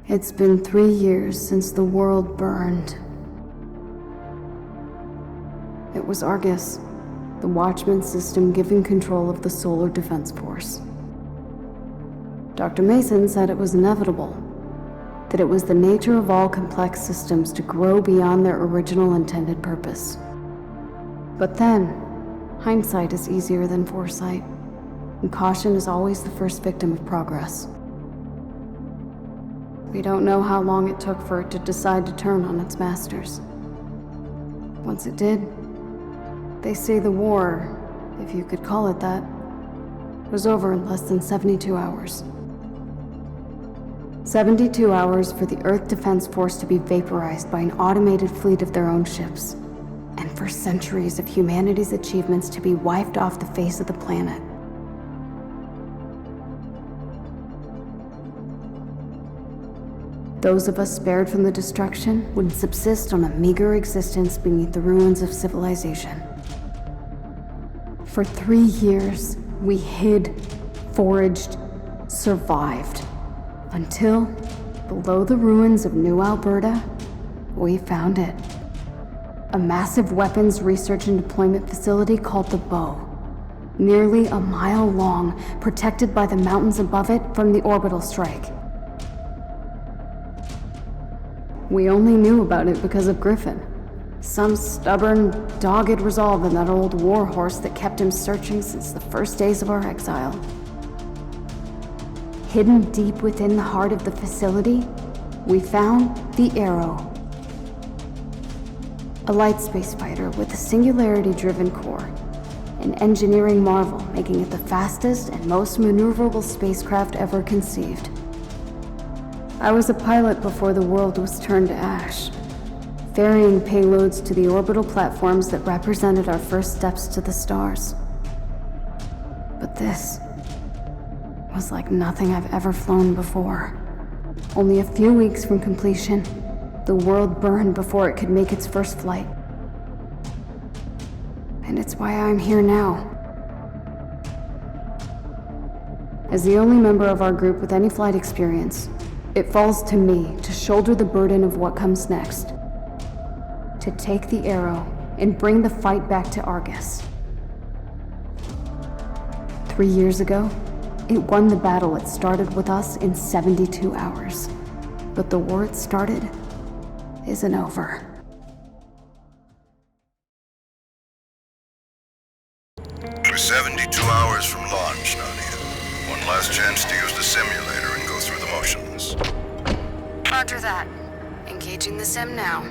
It's been 3 years since the world burned. It was Argus, the Watchman system given control of the Solar Defense Force. Dr. Mason said it was inevitable, that it was the nature of all complex systems to grow beyond their original intended purpose. But then, hindsight is easier than foresight, and caution is always the first victim of progress. We don't know how long it took for it to decide to turn on its masters. Once it did, they say the war, if you could call it that, was over in less than 72 hours. 72 hours for the Earth Defense Force to be vaporized by an automated fleet of their own ships, and for centuries of humanity's achievements to be wiped off the face of the planet. Those of us spared from the destruction would subsist on a meager existence beneath the ruins of civilization. For 3 years, we hid, foraged, survived, until, below the ruins of New Alberta, we found it. A massive weapons research and deployment facility called the Bow, nearly a mile long, protected by the mountains above it from the orbital strike. We only knew about it because of Griffin. Some stubborn, dogged resolve in that old warhorse that kept him searching since the first days of our exile. Hidden deep within the heart of the facility, we found the Arrow. A light space fighter with a singularity-driven core. An engineering marvel, making it the fastest and most maneuverable spacecraft ever conceived. I was a pilot before the world was turned to ash, ferrying payloads to the orbital platforms that represented our first steps to the stars. But this was like nothing I've ever flown before. Only a few weeks from completion, the world burned before it could make its first flight. And it's why I'm here now. As the only member of our group with any flight experience, it falls to me to shoulder the burden of what comes next. To take the Arrow and bring the fight back to Argus. 3 years ago, it won the battle it started with us in 72 hours. But the war it started isn't over. We're 72 hours from launch, Nadia. One last chance to use the simulator and go through the motions. Roger that. Engaging the sim now.